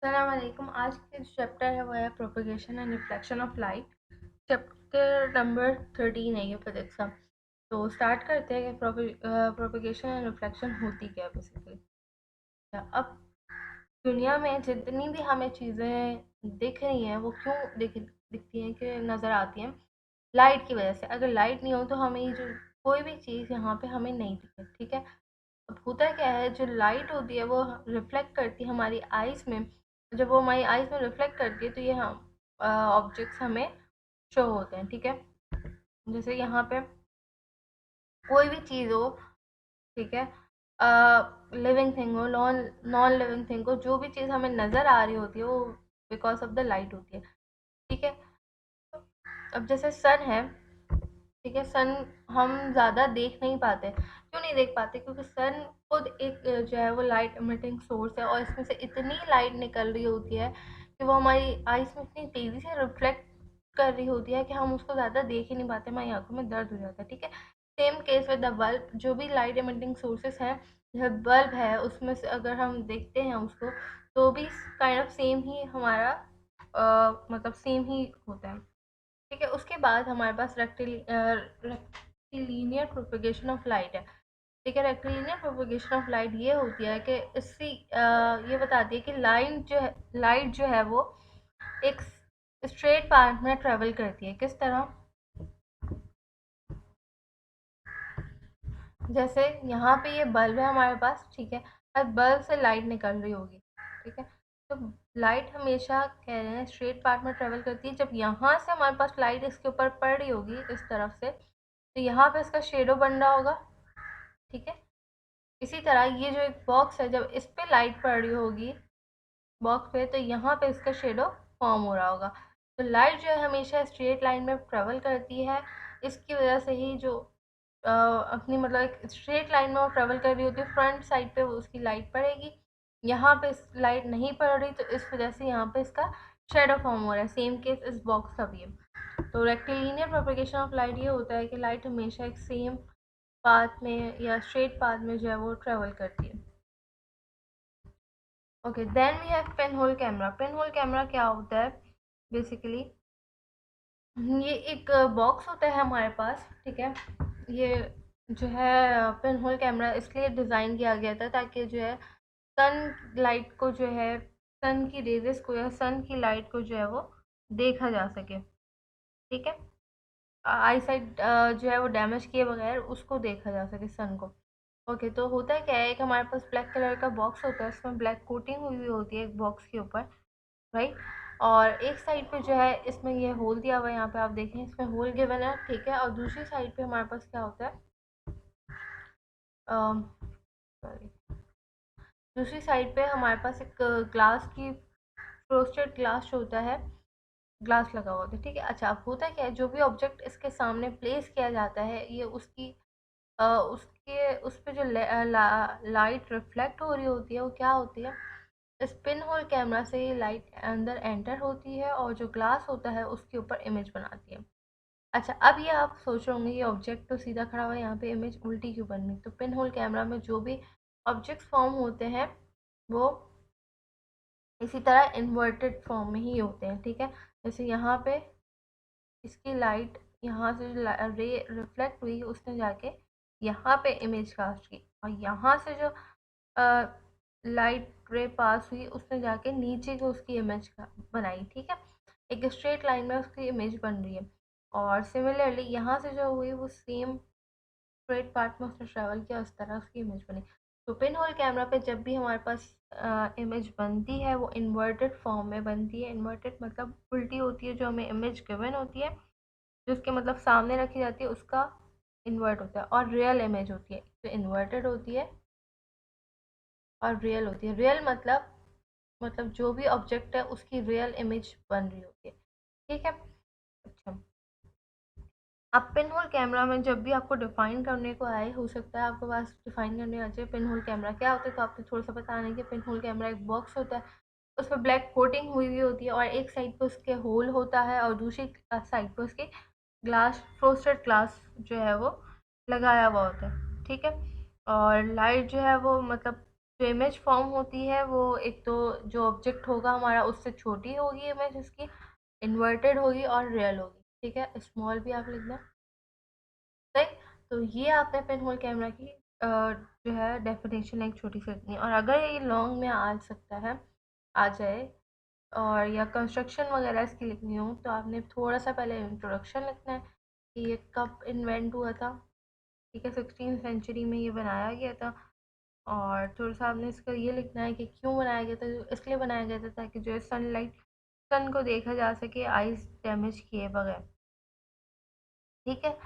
अस्सलाम वालेकुम। आज के जो चैप्टर है वो है propagation and reflection of light. Chapter number 13 है ये फिजिक्स का। तो स्टार्ट करते हैं कि प्रोपगेशन एंड रिफ्लेक्शन होती क्या है बेसिकली। अब दुनिया में जितनी भी हमें चीज़ें दिख रही हैं वो क्यों दिखती हैं कि नज़र आती हैं, लाइट की वजह से। अगर लाइट नहीं हो तो हमें ये जो कोई भी चीज़ यहाँ पे हमें नहीं दिखे, ठीक है। अब होता क्या है, जो लाइट होती है वो रिफ्लेक्ट करती है हमारी आइज़ में। जब वो हमारी आइज़ में रिफ्लेक्ट करती है तो ये हम ऑब्जेक्ट्स हमें शो होते हैं, ठीक है। जैसे यहाँ पे कोई भी चीज़ हो, ठीक है, लिविंग थिंग हो, नॉन नॉन लिविंग थिंग हो, जो भी चीज़ हमें नज़र आ रही होती है वो बिकॉज ऑफ द लाइट होती है, ठीक है। अब जैसे सन है, ठीक है, सन हम ज़्यादा देख नहीं पाते। क्यों नहीं देख पाते? क्योंकि सन खुद एक जो है वो लाइट इमिटिंग सोर्स है और इसमें से इतनी लाइट निकल रही होती है कि वो हमारी आइज़ में इतनी तेज़ी से रिफ्लेक्ट कर रही होती है कि हम उसको ज़्यादा देख ही नहीं पाते, हमारी आँखों में दर्द हो जाता है, ठीक है। Same case with the bulb, जो भी लाइट इमिटिंग सोर्सेस हैं, जैसे बल्ब है उसमें से अगर हम देखते हैं उसको तो भी काइंड ऑफ सेम ही हमारा मतलब सेम ही होता है, ठीक है। उसके बाद हमारे पास रेक्टिलिनियर प्रोपगेशन ऑफ लाइट है, ठीक है। रेक्टिलिनियर प्रोपगेशन ऑफ लाइट ये होती है कि इससे ये बताती है कि लाइट जो है वो एक स्ट्रेट पाथ में ट्रेवल करती है। किस तरह? जैसे यहाँ पे ये बल्ब है हमारे पास, ठीक है, और बल्ब से लाइट निकल रही होगी, ठीक है। तो लाइट हमेशा कह रहे हैं स्ट्रेट पाथ में ट्रेवल करती है। जब यहाँ से हमारे पास लाइट इसके ऊपर पड़ रही होगी इस तरफ से, तो यहाँ पे इसका शेडो बन रहा होगा, ठीक है। इसी तरह ये जो एक बॉक्स है, जब इस पे लाइट पड़ रही होगी बॉक्स पे, तो यहाँ पे इसका शेडो फॉर्म हो रहा होगा। तो लाइट जो है हमेशा स्ट्रेट लाइन में ट्रेवल करती है। इसकी वजह से ही जो अपनी मतलब एक स्ट्रेट लाइन में वो ट्रेवल कर रही होती है, फ्रंट साइड पे वो उसकी लाइट पड़ेगी। यहाँ पे इस लाइट नहीं पड़ रही तो इस वजह से यहाँ पे इसका शेडो फॉर्म हो रहा है। सेम केस इस बॉक्स का भी है। तो रेक्टिलिनियर प्रोपगेशन ऑफ लाइट ये होता है कि लाइट हमेशा एक सेम पाथ में या स्ट्रेट पाथ में जो है वो ट्रेवल करती है। Okay, then we have pinhole camera. Pinhole camera क्या होता है बेसिकली? ये एक बॉक्स होता है हमारे पास, ठीक है। ये जो है पेन होल कैमरा इसलिए डिज़ाइन किया गया था ताकि जो है सन लाइट को जो है, सन की रेजेस को या सन की लाइट को जो है वो देखा जा सके, ठीक है। आई साइट जो है वो डैमेज किए बगैर उसको देखा जा सके सन को। ओके, तो होता क्या है, एक हमारे पास ब्लैक कलर का बॉक्स होता है, इसमें ब्लैक कोटिंग हुई हुई होती है एक बॉक्स के ऊपर, राइट। और एक साइड पे जो है इसमें ये होल दिया हुआ है, यहाँ पे आप देखें इसमें होल गिवन है, ठीक है। और दूसरी साइड पे हमारे पास क्या होता है, सॉरी, दूसरी साइड पे हमारे पास एक ग्लास की फ्रोस्टेड ग्लास जो होता है, ग्लास लगा हुआ होता है, ठीक है। अच्छा, अब होता क्या है, जो भी ऑब्जेक्ट इसके सामने प्लेस किया जाता है ये उसकी उसके उस पे जो लाइट रिफ्लेक्ट हो रही होती है वो क्या होती है, स्पिन होल कैमरा से ये लाइट अंदर एंटर होती है और जो ग्लास होता है उसके ऊपर इमेज बनाती है। अच्छा, अब ये आप सोच रहे होंगे ये ऑब्जेक्ट तो सीधा खड़ा हुआ है, यहाँ पे इमेज उल्टी क्यों बन रही? तो पिन होल कैमरा में जो भी ऑब्जेक्ट्स फॉर्म होते हैं वो इसी तरह इन्वर्टेड फॉर्म में ही होते हैं, ठीक है। जैसे यहाँ पे इसकी लाइट यहाँ से जो रे रिफ्लेक्ट हुई उसने जाके यहाँ पे इमेज कास्ट की, और यहाँ से जो लाइट रे पास हुई उसने जाके नीचे को उसकी इमेज का बनाई, ठीक है। एक स्ट्रेट लाइन में उसकी इमेज बन रही है। और सिमिलरली यहाँ से जो हुई वो सेम स्ट्रेट पार्ट में उसने ट्रैवल किया, उस तरह उसकी इमेज बनी। तो पिन होल कैमरा पे जब भी हमारे पास इमेज बनती है वो इन्वर्टेड फॉर्म में बनती है। इन्वर्टेड मतलब उल्टी होती है, जो हमें इमेज गिवन होती है जो उसके मतलब सामने रखी जाती है उसका इन्वर्ट होता है, और रियल इमेज होती है तो इन्वर्टेड होती है और रियल होती है। रियल मतलब जो भी ऑब्जेक्ट है उसकी रियल इमेज बन रही होती है, ठीक है। अच्छा, अब पिन होल कैमरा में जब भी आपको डिफाइन करने को आए, हो सकता है आपके पास डिफाइन करने आ जाए पिन होल कैमरा क्या होता है, तो आपको थोड़ा सा बताना है कि पिन होल कैमरा एक बॉक्स होता है, उस पर ब्लैक कोटिंग हुई हुई होती है और एक साइड पे उसके होल होता है और दूसरी साइड पे उसके ग्लास, फ्रोस्टेड ग्लास जो है वो लगाया हुआ होता है, ठीक है। और लाइट जो है वो मतलब जो इमेज फॉर्म होती है वो एक तो जो ऑब्जेक्ट होगा हमारा उससे छोटी होगी इमेज उसकी, इन्वर्टेड होगी और रियल होगी। ठीक है, स्मॉल भी आप लिखना। सही। तो ये आपने पिन होल कैमरा की जो है डेफिनेशन एक छोटी सी इतनी। और अगर ये लॉन्ग में आ सकता है, आ जाए, और या कंस्ट्रक्शन वगैरह इसकी लिखनी हो, तो आपने थोड़ा सा पहले इंट्रोडक्शन लिखना है कि ये कब इन्वेंट हुआ था। ठीक है, 16th सेंचुरी में ये बनाया गया था। और थोड़ा सा आपने इसका ये लिखना है कि क्यों बनाया गया था। इसलिए बनाया गया था ताकि जो है सनलाइट, सन को देखा जा सके आइस डैमेज किए बगैर। ठीक है।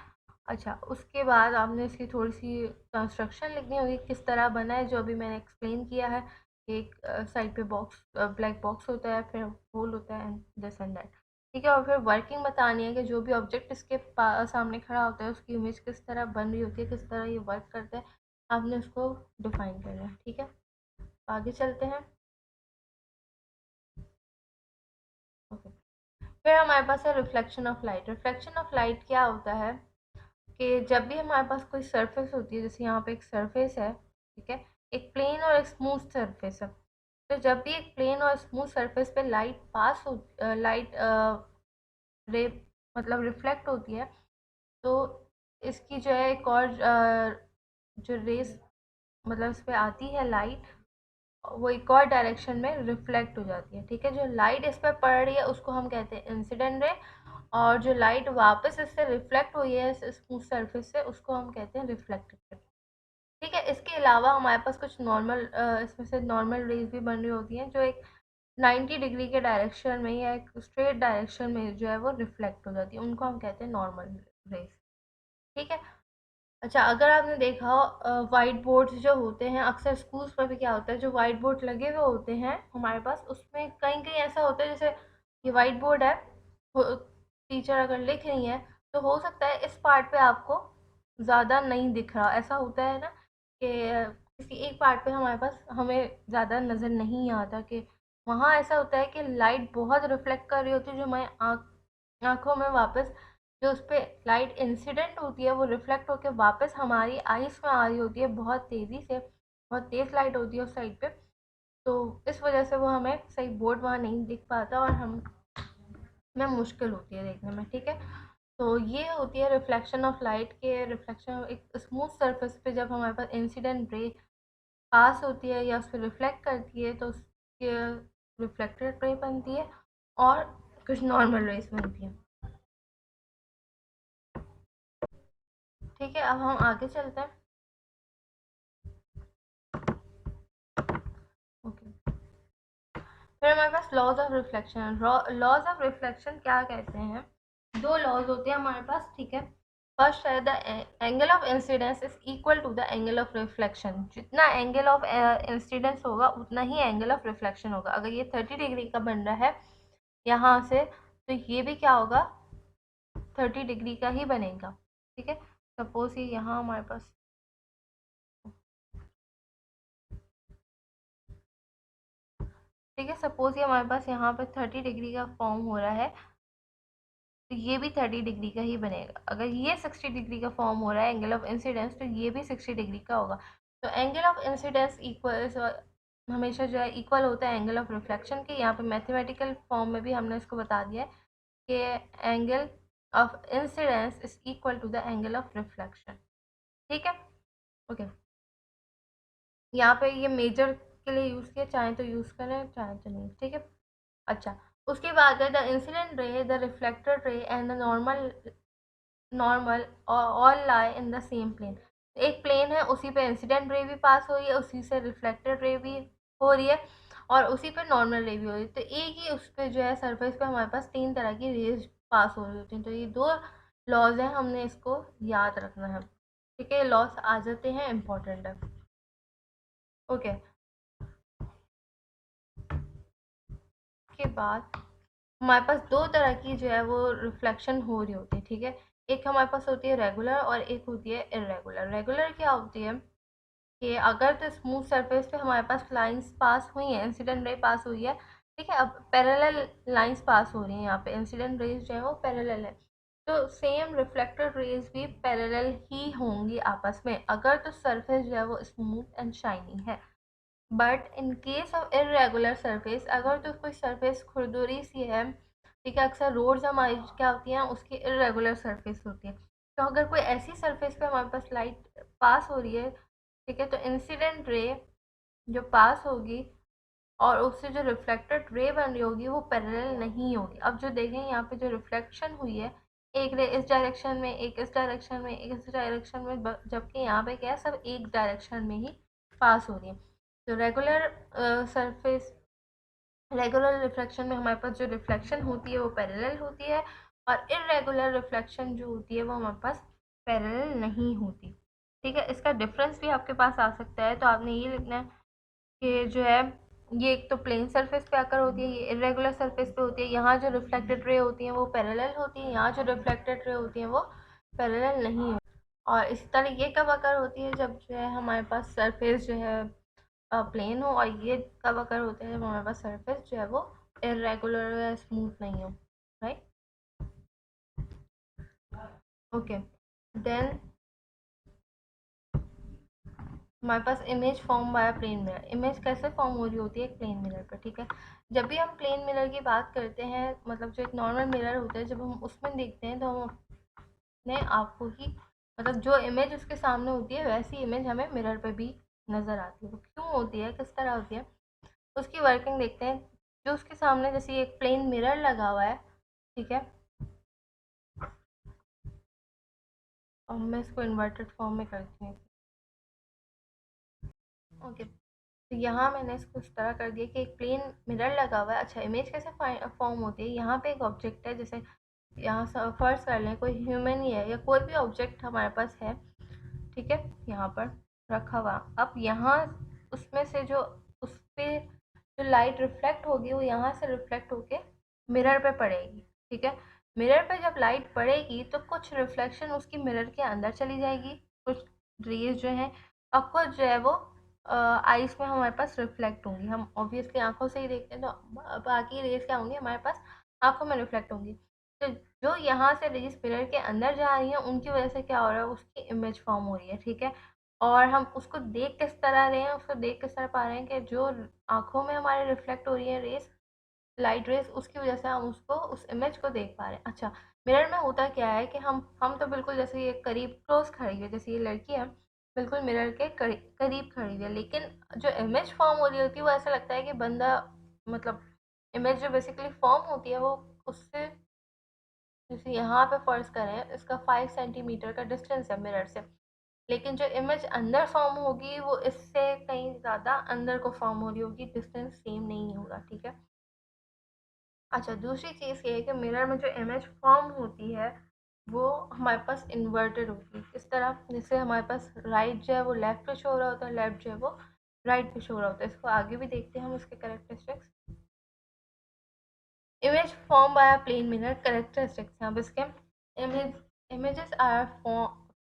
अच्छा, उसके बाद आपने इसकी थोड़ी-सी कंस्ट्रक्शन लिखनी होगी, किस तरह बना है, जो अभी मैंने एक्सप्लेन किया है। एक साइड पे बॉक्स, ब्लैक बॉक्स होता है, फिर होल होता है, एंड दिस एंड दैट। ठीक है, और फिर वर्किंग बतानी है कि जो भी ऑब्जेक्ट इसके सामने खड़ा होता है उसकी इमेज किस तरह बन रही होती है, किस तरह ये वर्क करता है, आपने उसको डिफाइन करना है। ठीक है, आगे चलते हैं। ओके, फिर हमारे पास है reflection of light. Reflection of light क्या होता है कि जब भी हमारे पास कोई सरफेस होती है, जैसे यहाँ पे एक सरफेस है, ठीक है, एक प्लेन और एक स्मूथ सरफेस है। तो जब भी एक प्लेन और स्मूथ सरफेस पे लाइट पास हो, लाइट रे मतलब रिफ्लेक्ट होती है, तो इसकी जो है एक और जो रेस मतलब इस पे आती है लाइट, वो एक और डायरेक्शन में रिफ्लेक्ट हो जाती है। ठीक है, जो लाइट इस पर पड़ रही है उसको हम कहते हैं इंसिडेंट रे, और जो लाइट वापस इससे रिफ्लेक्ट हुई है स्मूथ सरफेस से उसको हम कहते हैं रिफ्लेक्टेड रे। ठीक है, इसके अलावा हमारे पास कुछ नॉर्मल, इसमें से नॉर्मल रेज भी बन रही होती हैं जो एक 90 डिग्री के डायरेक्शन में या एक स्ट्रेट डायरेक्शन में जो है वो रिफ्लेक्ट हो जाती है, उनको हम कहते हैं नॉर्मल रेज। ठीक है। अच्छा, अगर आपने देखा हो वाइट बोर्ड्स जो होते हैं, अक्सर स्कूल्स पर भी क्या होता है, जो वाइट बोर्ड लगे हुए होते हैं हमारे पास, उसमें कहीं कहीं ऐसा होता है जैसे ये वाइट बोर्ड है, टीचर अगर लिख रही है तो हो सकता है इस पार्ट पे आपको ज़्यादा नहीं दिख रहा, ऐसा होता है ना कि किसी एक पार्ट पे हमारे पास हमें ज़्यादा नज़र नहीं आता, कि वहाँ ऐसा होता है कि लाइट बहुत रिफ्लेक्ट कर रही होती है, जो हमारे आँखों में वापस जो उस पे लाइट इंसिडेंट होती है वो रिफ्लेक्ट होकर वापस हमारी आइस में आ रही होती है बहुत तेज़ी से, बहुत तेज़ लाइट होती है उस साइड पे। तो इस वजह से वो हमें सही बोर्ड वहाँ नहीं दिख पाता और हम में मुश्किल होती है देखने में। ठीक है, तो ये होती है रिफ्लेक्शन ऑफ लाइट के। रिफ्लेक्शन एक स्मूथ सरफेस पे जब हमारे पास इंसिडेंट रे पास होती है या उस पर रिफ्लेक्ट करती है तो उसके रिफ्लेक्टेड रे बनती है और कुछ नॉर्मल रेस बनती है। ठीक है, अब हम आगे चलते हैं। ओके, फिर हमारे पास laws of reflection. Laws of reflection क्या कहते हैं, दो लॉज होते हैं हमारे पास। ठीक है, फर्स्ट है the angle of incidence is equal to the angle of reflection. जितना एंगल ऑफ इंसिडेंस होगा उतना ही एंगल ऑफ रिफ्लेक्शन होगा। अगर ये 30 डिग्री का बन रहा है यहाँ से, तो ये भी क्या होगा, 30 डिग्री का ही बनेगा। ठीक है, सपोज ये यहाँ हमारे पास, ठीक है, सपोज ये हमारे पास यहाँ पे 30 डिग्री का फॉर्म हो रहा है, तो ये भी 30 डिग्री का ही बनेगा। अगर ये 60 डिग्री का फॉर्म हो रहा है एंगल ऑफ इंसिडेंस, तो ये भी 60 डिग्री का होगा। तो एंगल ऑफ इंसिडेंस इक्वल हमेशा जो है इक्वल होता है एंगल ऑफ रिफ्लेक्शन के। यहाँ पे मैथमेटिकल फॉर्म में भी हमने इसको बता दिया है कि angle of incidence is equal to the angle of reflection. ठीक है, ओके। यहाँ पे ये मेजर के लिए यूज़ किया, चाहे तो यूज़ करें चाहे तो नहीं। ठीक है, अच्छा, उसके बाद है the incident ray, the reflected ray and the normal normal all lie in the same plane. एक प्लेन है, उसी पे इंसिडेंट रे भी पास हो रही है, उसी से रिफ्लेक्टेड रे भी हो रही है, और उसी पे नॉर्मल रे भी हो रही है। तो एक ही उस पे जो है सरफेस पे हमारे पास तीन तरह की रेज पास हो रही होती हैं। तो ये दो लॉज हैं, हमने इसको याद रखना है। ठीक है, लॉस आ जाते हैं, इम्पोर्टेंट है। ओके, के बाद हमारे पास दो तरह की जो है वो रिफ्लेक्शन हो रही होती है। ठीक है, एक हमारे पास होती है रेगुलर और एक होती है इरेगुलर। रेगुलर क्या होती है कि अगर तो स्मूथ सरफेस पे हमारे पास लाइंस पास हुई हैं, इंसिडेंट रे पास हुई है, ठीक है, अब पैरेलल लाइंस पास हो रही हैं, यहाँ पे इंसिडेंट रेज जो है वो पैरेलल है, तो सेम रिफ्लेक्टेड रेज भी पैरेलल ही होंगी आपस में, अगर तो सरफेस जो है वो स्मूथ एंड शाइनी है। But in case of irregular surface, अगर तो कोई सरफेस खुरदुरी सी है, ठीक है, अक्सर रोड्स हमारी क्या होती हैं, उसकी इरेगुलर सरफेस होती है। तो अगर कोई ऐसी सरफेस पे हमारे पास लाइट पास हो रही है, ठीक है, तो इंसिडेंट रे जो पास होगी और उससे जो रिफ्लेक्टेड रे बन रही होगी वो पैरेलल नहीं होगी। अब जो देखें यहाँ पे जो रिफ्लेक्शन हुई है, एक रे इस डायरेक्शन में, एक इस डायरेक्शन में, एक इस डायरेक्शन में, जबकि यहाँ पे क्या है, सब एक डायरेक्शन में ही पास हो रही है। तो सरफेस रेगुलर रिफ्लेक्शन में हमारे पास जो रिफ्लेक्शन होती है वो पैरेलल होती है, और इरेगुलर रिफ्लेक्शन जो होती है वो हमारे पास पैरेलल नहीं होती। ठीक है, इसका डिफरेंस भी आपके पास आ सकता है, तो आपने ये लिखना है कि जो है, ये एक तो प्लेन सरफेस पे आकर होती है, ये इरेगुलर सरफेस पे होती है। यहाँ जो रिफ्लेक्टेड रे होती है वो पैरेलल होती है, यहाँ जो रिफ्लेक्टेड रे होती है वो पैरेलल नहीं होती। और इसी तरह ये कब अकर होती है, जब जो है हमारे पास सरफेस जो है प्लेन हो, और ये कब अकर होते हैं जब हमारे पास सरफेस जो है वो इरेगुलर या स्मूथ नहीं हो। Right, okay. देन हमारे पास image form by plane mirror. Image कैसे फॉर्म हो रही होती है एक प्लेन मिरर पर, ठीक है। जब भी हम प्लेन मिरर की बात करते हैं, मतलब जो एक नॉर्मल मिरर होता है, जब हम उसमें देखते हैं तो हम अपने आँखों की, मतलब जो इमेज उसके सामने होती है वैसी इमेज हमें मिरर पे भी नज़र आती है। वो क्यों होती है, किस तरह होती है, उसकी वर्किंग देखते हैं। जो उसके सामने जैसे एक प्लेन मिरर लगा हुआ है, ठीक है, और मैं इसको इन्वर्टेड फॉर्म में करती हूँ। ओके, तो यहाँ मैंने इसको इस तरह कर दिया कि एक प्लेन मिरर लगा हुआ है। अच्छा, इमेज कैसे फॉर्म होती है, यहाँ पे एक ऑब्जेक्ट है, जैसे यहाँ फर्ज कर लें कोई ह्यूमन ही है या कोई भी ऑब्जेक्ट हमारे पास है, ठीक है, यहाँ पर रखा हुआ। अब यहाँ उसमें से जो उस पे जो लाइट रिफ्लेक्ट होगी वो यहाँ से रिफ्लेक्ट होके मिरर पे पड़ेगी, ठीक है। मिरर पे जब लाइट पड़ेगी तो कुछ रिफ्लेक्शन उसकी मिरर के अंदर चली जाएगी, कुछ रेज जो है, और कुछ जो है वो आइस में हमारे पास रिफ्लेक्ट होंगी। हम ऑब्वियसली आंखों से ही देखते हैं, तो बाकी रेज क्या होंगी हमारे पास, आंखों में रिफ्लेक्ट होंगी। तो जो यहाँ से रेज मिरर के अंदर जा रही है उनकी वजह से क्या हो रहा है, उसकी इमेज फॉर्म हो रही है, ठीक है। और हम उसको देख किस तरह रहे हैं, उसको देख किस तरह पा रहे हैं कि जो आंखों में हमारे रिफ्लेक्ट हो रही है रेस, लाइट रेस, उसकी वजह से हम उसको, उस इमेज को देख पा रहे हैं। अच्छा, मिरर में होता क्या है कि हम तो बिल्कुल जैसे ये करीब क्लोज खड़ी है, जैसे ये लड़की है बिल्कुल मिरर के करीब खड़ी हुई है, लेकिन जो इमेज फॉर्म हो रही होती है वो ऐसा लगता है कि बंदा, मतलब इमेज जो बेसिकली फॉर्म होती है वो उससे, जैसे यहाँ पे फर्ज करें इसका 5 सेंटीमीटर का डिस्टेंस है मिरर से, लेकिन जो इमेज अंदर फॉर्म होगी वो इससे कहीं ज़्यादा अंदर को फॉर्म हो रही होगी, डिस्टेंस सेम नहीं होगा, ठीक है। अच्छा, दूसरी चीज़ ये है कि मिरर में जो इमेज फॉर्म होती है वो हमारे पास इन्वर्टेड होगी। इस तरह जैसे हमारे पास राइट जो है वो लेफ्ट पे शो हो रहा होता है, लेफ्ट जो है वो राइट पे शो हो रहा होता है। इसको आगे भी देखते हैं हम इसके characteristics. Image form by a plane mirror characteristics हैं अब इसके। Image images are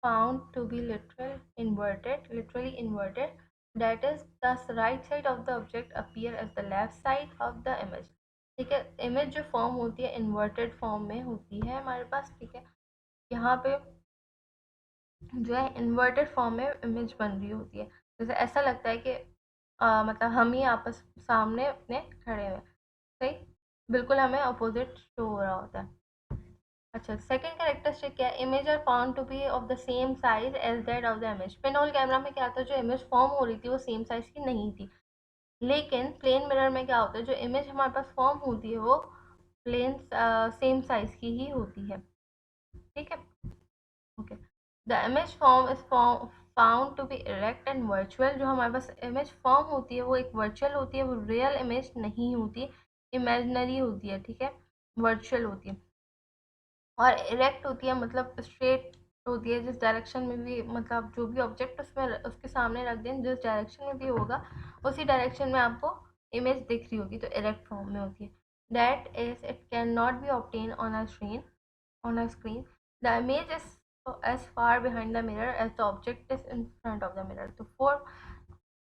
found to be literally inverted. That is, the right side of the object appear as the left side of the image. ठीक है, image जो form होती है inverted form में होती है हमारे पास, ठीक है। यहाँ पे जो है इन्वर्टेड फॉर्म में इमेज बन रही होती है, जैसे ऐसा लगता है कि मतलब हम ही आपस सामने अपने खड़े हुए, सही, बिल्कुल हमें अपोजिट शो हो रहा होता है। अच्छा, सेकंड कैरेक्टरिस्टिक क्या है, image are found to be of the same size as that of the image. Pinhole camera में क्या था, जो इमेज फॉर्म हो रही थी वो सेम साइज की नहीं थी, लेकिन प्लेन मिरर में क्या होता है, जो इमेज हमारे पास फॉर्म होती है वो प्लेन सेम साइज की ही होती है, ठीक है, okay. The image form is found to be erect and virtual. जो हमारे पास इमेज फॉर्म होती है वो एक वर्चुअल होती है, वो रियल इमेज नहीं होती, इमेजनरी होती है, ठीक है, वर्चुअल होती है। और इरेक्ट होती है मतलब स्ट्रेट होती है, जिस डायरेक्शन में भी, मतलब जो भी ऑब्जेक्ट उसमें उसके सामने रख दें, जिस डायरेक्शन में भी होगा उसी डायरेक्शन में आपको इमेज दिख रही होगी, तो इरेक्ट फॉर्म में होती है। That is it can not be obtain on a screen. The image is as far behind the mirror as the object is in front of the mirror। तो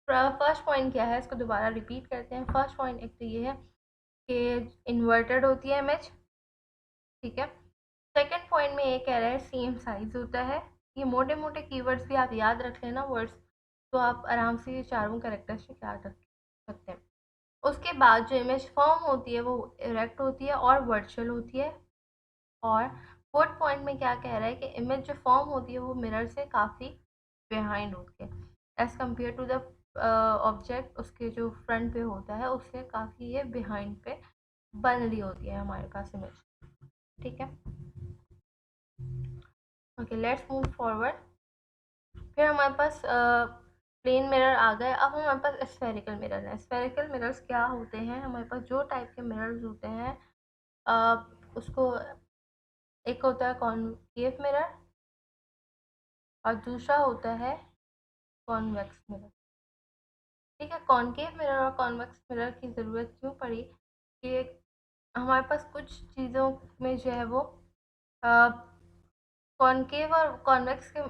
फर्स्ट पॉइंट क्या है, इसको दोबारा repeat करते हैं। फर्स्ट पॉइंट एक तो ये है कि इन्वर्टेड होती है इमेज, ठीक है। सेकंड पॉइंट में ये कह रहा है सेम साइज होता है। ये मोटे मोटे कीवर्ड्स भी आप याद रख लेना वर्ड्स, तो आप आराम से ये चारों कैरेक्टरिस्टिक याद रखें। सकते हैं। उसके बाद जो इमेज फॉर्म होती है वो इरेक्ट होती है और वर्चुअल होती है। और फोर्थ पॉइंट में क्या कह रहा है कि इमेज जो फॉर्म होती है वो मिरर से काफ़ी बिहाइंड होती है, as compare to the object उसके जो फ्रंट पे होता है उससे काफ़ी ये बिहाइंड पे बन रही होती है हमारे पास इमेज। ठीक है, ओके लेट्स मूव फॉरवर्ड। फिर हमारे पास प्लेन मिरर आ गए। अब हमारे पास स्फेरिकल मिरर है। स्फेरिकल मिरर्स क्या होते हैं, हमारे पास जो टाइप के मिरर्स होते हैं उसको, एक होता है कॉनकेव मिरर और दूसरा होता है कॉन्वेक्स मिरर। ठीक है, कॉनकेव मिरर और कॉन्वेक्स मिरर की ज़रूरत क्यों पड़ी कि हमारे पास कुछ चीज़ों में जो है वो कॉनकेव और कॉन्वेक्स की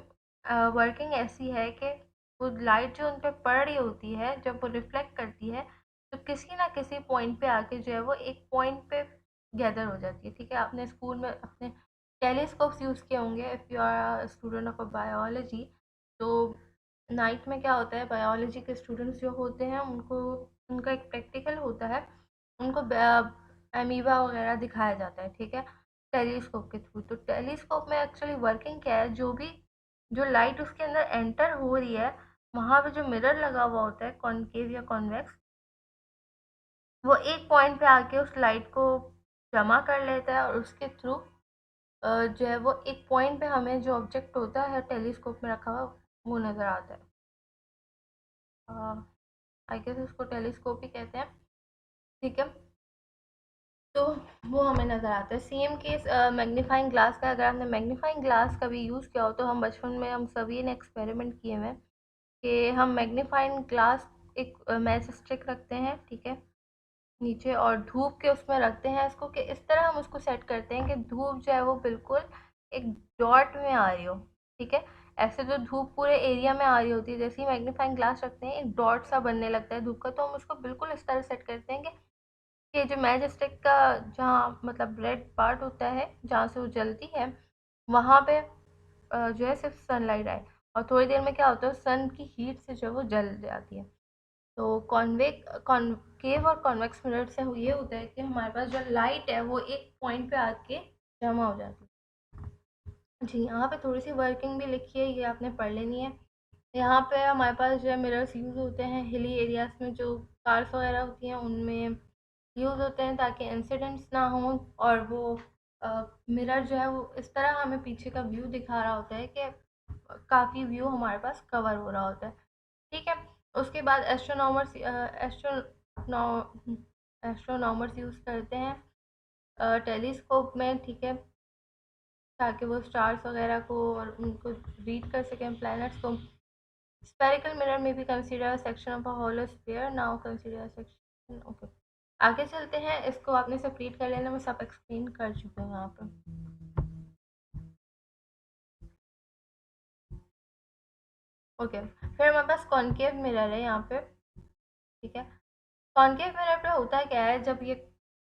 वर्किंग ऐसी है कि वो लाइट जो उन पर पड़ रही होती है जब वो रिफ्लेक्ट करती है तो किसी ना किसी पॉइंट पे आके जो है वो एक पॉइंट पे गैदर हो जाती है। ठीक है, आपने स्कूल में अपने टेलीस्कोप्स यूज़ किए होंगे if you are student of a biology. तो नाइट में क्या होता है, बायोलॉजी के स्टूडेंट्स जो होते हैं उनको, उनका एक प्रैक्टिकल होता है, उनको अमीबा वगैरह दिखाया जाता है। ठीक है, टेलीस्कोप के थ्रू। तो टेलीस्कोप में एक्चुअली वर्किंग क्या है, जो भी जो लाइट उसके अंदर एंटर हो रही है वहाँ पे जो मिरर लगा हुआ होता है कॉनकेव या कॉन्वेक्स, वो एक पॉइंट पे आके उस लाइट को जमा कर लेता है और उसके थ्रू जो है वो एक पॉइंट पे हमें जो ऑब्जेक्ट होता है टेलीस्कोप में रखा हुआ वो नज़र आता है। आई गेस उसको टेलीस्कोप ही कहते हैं। ठीक है, तो वो हमें नज़र आता है। सेम केस मैग्नीफाइंग ग्लास का। अगर आपने मैग्नीफाइंग ग्लास कभी यूज़ किया हो तो हम बचपन में हम सभी ने एक्सपेरिमेंट किए हुए हैं कि हम मैग्नीफाइंग ग्लास एक मैच स्टिक रखते हैं, ठीक है, नीचे, और धूप के उसमें रखते हैं इसको, कि इस तरह हम उसको सेट करते हैं कि धूप जो है वो बिल्कुल एक डॉट में आ रही हो। ठीक है, ऐसे तो धूप पूरे एरिया में आ रही होती है, जैसे ही मैग्नीफाइंग ग्लास रखते हैं एक डॉट सा बनने लगता है धूप का, तो हम उसको बिल्कुल इस तरह सेट करते हैं कि ये जो मैच स्टिक का जहाँ मतलब रेड पार्ट होता है जहाँ से वो जलती है वहाँ पे जो है सिर्फ सनलाइट आए, और थोड़ी देर में क्या होता है सन की हीट से जो है वो जल जाती है। तो कॉनकेव और कॉन्वेक्स मिरर से ये होता है कि हमारे पास जो लाइट है वो एक पॉइंट पे आके जमा हो जाती है। जी, यहाँ पे थोड़ी सी वर्किंग भी लिखी है, ये आपने पढ़ लेनी है। यहाँ पे हमारे पास जो है मिरर्स यूज़ होते हैं हिली एरियाज़ में, जो कार्स वगैरह होती हैं उनमें यूज़ होते हैं ताकि इंसिडेंट्स ना हो, और वो मिरर जो है वो इस तरह हमें पीछे का व्यू दिखा रहा होता है कि काफ़ी व्यू हमारे पास कवर हो रहा होता है। ठीक है, उसके बाद एस्ट्रोनॉमर्स यूज़ करते हैं टेलीस्कोप में। ठीक है, ताकि वो स्टार्स वगैरह को और उनको रीड कर सकें, प्लैनेट्स को। स्फेरिकल मिरर में भी consider section of a hollow sphere, now consider section. Okay, आगे चलते हैं, इसको आपने सब रीड कर लेना, मैं सब एक्सप्लेन कर चुकी हूँ यहाँ पे। ओके, फिर हमारे पास कॉनकेव मिरर है यहाँ पे। ठीक है, कॉनकेव मिरर पे होता है क्या है, जब ये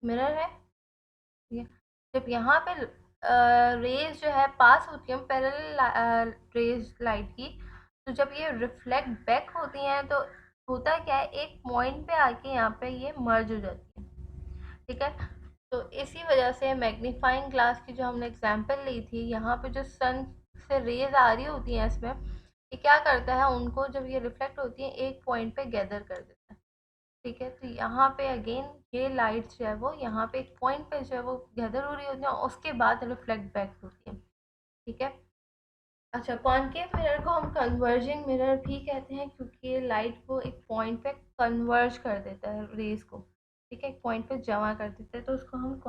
मिरर है, ठीक है, जब यहाँ पे रेज जो है पास होती है पैरेलल रेज लाइट की, तो जब ये रिफ्लेक्ट बैक होती हैं तो होता क्या है, एक पॉइंट पे आके यहाँ पे ये मर्ज हो जाती है। ठीक है, तो इसी वजह से मैग्नीफाइंग ग्लास की जो हमने एग्जांपल ली थी, यहाँ पे जो सन से रेज आ रही होती हैं इसमें, ये क्या करता है, उनको जब ये रिफ्लेक्ट होती है एक पॉइंट पे गैदर कर देता है। ठीक है, तो यहाँ पे अगेन ये लाइट जो है वो यहाँ पे एक पॉइंट पे जो है वो गैदर हो रही होती है और उसके बाद रिफ्लेक्ट बैक होती है। ठीक है, अच्छा, कॉनकेव मिरर को हम कन्वर्जिंग मिरर भी कहते हैं क्योंकि ये लाइट को एक पॉइंट पे कन्वर्ज कर देता है रेज को। ठीक है, एक पॉइंट पे जमा कर देता है, तो उसको हम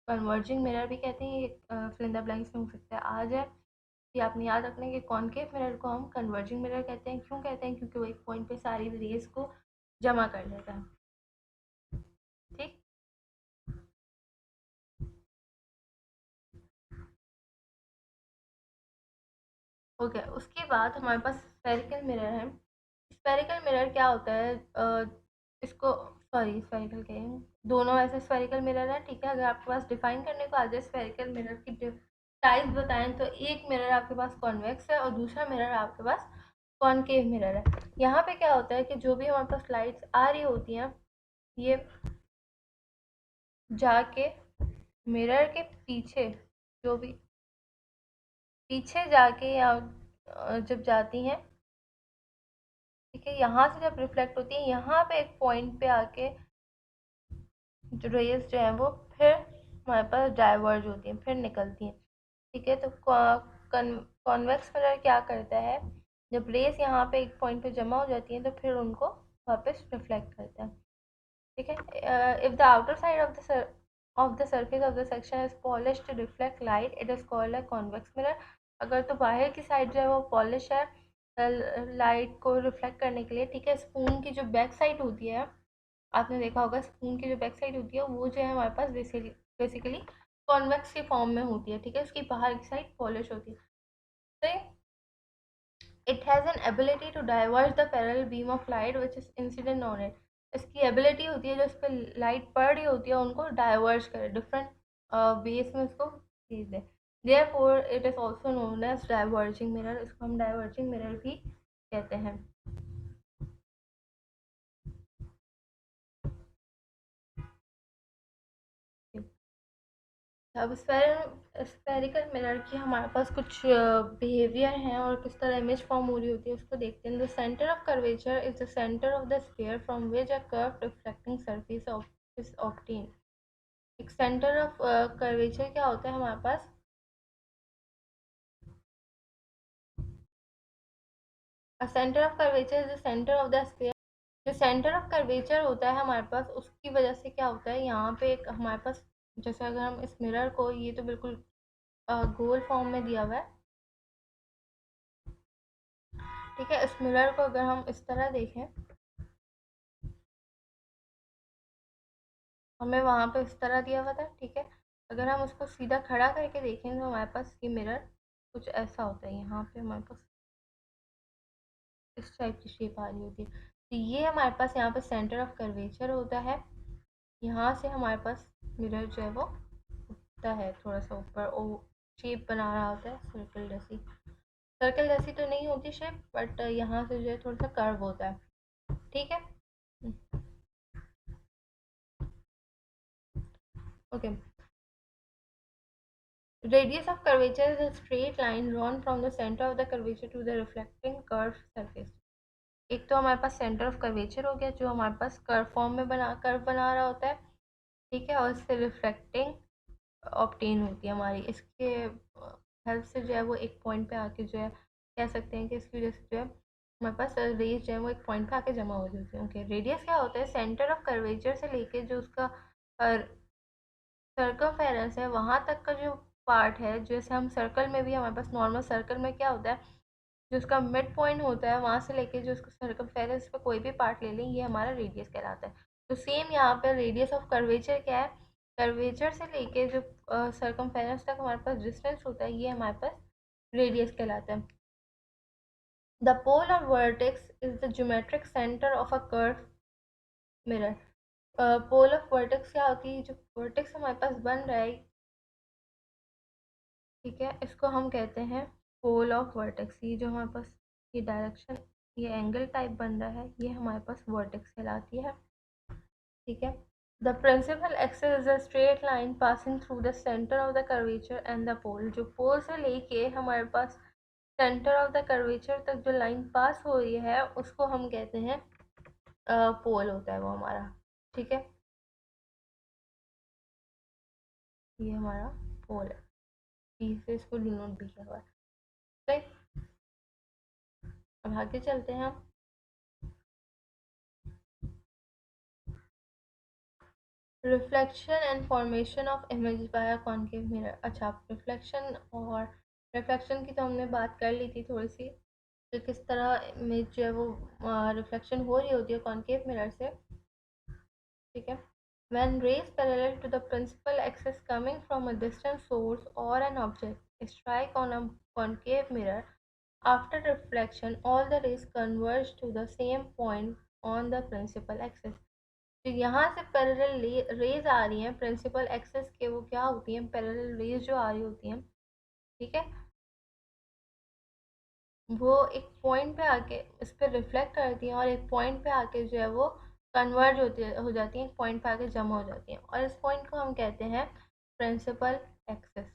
कन्वर्जिंग मिरर भी कहते हैं। ये फिल इन द ब्लैंक्स में हो सकता है आ जाए, ये आपने याद रखना है कि कॉनकेव मिरर को हम कन्वर्जिंग मिरर कहते हैं। क्यों कहते हैं, क्योंकि वो एक पॉइंट पे सारी रेज को जमा कर देता है। ठीक, ओके, उसके बाद हमारे पास स्फेरिकल मिरर है। स्फेरिकल मिरर क्या होता है, इसको, सॉरी स्फेरिकल कह रही हूँ, दोनों ऐसे स्फेरिकल मिरर है। ठीक है, अगर आपके पास डिफाइन करने को आ जाए स्फेरिकल मिरर की टाइप्स बताएं तो एक मिरर आपके पास कॉन्वेक्स है और दूसरा मिरर आपके पास कॉनकेव मिरर है। यहाँ पे क्या होता है कि जो भी हमारे पास लाइट्स आ रही होती हैं, ये जाके मिरर के पीछे, जो भी पीछे जाके या जब जाती हैं, ठीक है, यहाँ से जब रिफ्लेक्ट होती है, यहाँ पे एक पॉइंट पे आके जो रेज जो है वो फिर हमारे पास डाइवर्ज होती हैं, फिर निकलती हैं। ठीक है, तो कॉन्वेक्स मिरर क्या करता है, जब रेज यहाँ पे एक पॉइंट पे जमा हो जाती हैं तो फिर उनको वापस रिफ्लेक्ट करता है। ठीक है, if the outer side of the surface of the section is polished to reflect light, it is called a convex mirror। अगर तो बाहर की साइड जो है वो पॉलिश है लाइट को रिफ्लेक्ट करने के लिए, ठीक है, स्पून की जो बैक साइड होती है, आपने देखा होगा स्पून की जो बैक साइड होती है वो जो है हमारे पास बेसिकली कॉन्वेक्स के फॉर्म में होती है। ठीक है, उसकी बाहर की साइड पॉलिश होती है। तो it has an ability to diverge the parallel beam of light which is incident on it. इसकी एबिलिटी होती है जो इस पर लाइट पड़ रही होती है उनको डाइवर्ज करे, डिफरेंट वेज में उसको भेज दे। Therefore it is also known as diverging mirror. इसको हम डाइवर्जिंग मिरर भी कहते हैं। अब स्फेरिकल मिरर की हमारे पास कुछ बिहेवियर हैं और किस तरह इमेज फॉर्म हो रही होती है उसको देखते हैं। The centre of curvature is the centre of the sphere from which a curve reflecting surface is obtain. एक सेंटर ऑफ कर्वेचर क्या होता है हमारे पास, a centre of curvature is the centre of the sphere. जो centre of curvature होता है हमारे पास, उसकी वजह से क्या होता है, यहाँ पे एक हमारे पास, जैसे अगर हम इस मिरर को, ये तो बिल्कुल गोल फॉर्म में दिया हुआ है, ठीक है, इस मिरर को अगर हम इस तरह देखें, हमें वहाँ पे इस तरह दिया हुआ था, ठीक है, अगर हम उसको सीधा खड़ा करके देखें तो हमारे पास ये मिरर कुछ ऐसा होता है। यहाँ पे हमारे पास इस टाइप की शेप आ रही होती है। तो ये हमारे पास यहाँ पे सेंटर ऑफ कर्वेचर होता है। यहाँ से हमारे पास मिरर जो है वो उठता है थोड़ा सा ऊपर, ओ शेप बना रहा होता है सर्कल जैसी। सर्कल जैसी तो नहीं होती शेप, बट यहाँ से जो है थोड़ा सा कर्व होता है। ठीक है, okay. Radius of curvature is a straight line drawn from the center of the curvature to the reflecting curved surface। एक तो हमारे पास सेंटर ऑफ कर्वेचर हो गया जो हमारे पास कर्व बना रहा होता है, ठीक है, और इससे रिफ्लेक्टिंग ऑब्टेन होती है हमारी, इसके हेल्प से जो है वो एक पॉइंट पे आके जो है कह सकते हैं कि इसकी वजह से जो है हमारे पास रेज जो है वो एक पॉइंट पे आके जमा हो जाती है। ओके, रेडियस क्या होता है, सेंटर ऑफ कर्वेचर से लेके जो उसका सर्कमफेरेंस है वहाँ तक का जो पार्ट है, जैसे हम सर्कल में भी, हमारे पास नॉर्मल सर्कल में क्या होता है, जो उसका मिड पॉइंट होता है वहाँ से लेके जो उसका सर्कमफेरेंस पे कोई भी पार्ट ले लें, ये हमारा रेडियस कहलाता है। तो सेम यहाँ पर रेडियस ऑफ कर्वेचर क्या है, कर्वेचर से लेके जो सर्कमफेरेंस तक हमारे पास डिस्टेंस होता है, ये हमारे पास रेडियस कहलाता है। द पोल और vertex is the geometric centre of a curve mirror. Pole of vertex क्या होती है, जो वर्टेक्स हमारे पास बन रहा है, ठीक है, इसको हम कहते हैं पोल ऑफ वर्टेक्स। ये जो हमारे पास ये डायरेक्शन, ये एंगल टाइप बन रहा है, ये हमारे पास वर्टेक्स कहलाती है। ठीक है, the principal axis is a straight line passing through the centre of the curvature and the pole. जो पोल से लेके हमारे पास सेंटर ऑफ द कर्वेचर तक जो लाइन पास हो रही है उसको हम कहते हैं पोल होता है वो हमारा। ठीक है, ये हमारा पोल है, पी से इसको डिनोट भी किया हुआ है। राइट, अब आगे चलते हैं हम। Reflection and formation of image by a concave mirror. अच्छा, रिफ्लेक्शन की तो हमने बात कर ली थी थोड़ी सी, तो किस तरह इमेज जो है वो रिफ्लेक्शन हो रही होती है कॉनकेव मिरर से। ठीक है, when rays parallel to the principal axis coming from a distant source or an object strike on a concave mirror, after reflection all the rays converge to the same point on the principal axis। तो यहाँ से parallel raise आ रही हैं principal axis के, वो क्या होती हैं, पैरेलल रेज जो आ रही होती हैं, ठीक है, वो एक पॉइंट पे आके इस पे रिफ्लेक्ट करती हैं और एक पॉइंट पे आके जो है वो कन्वर्ज हो जाती हैं, एक पॉइंट पे आके जमा हो जाती हैं और इस पॉइंट को हम कहते हैं प्रिंसिपल एक्सिस।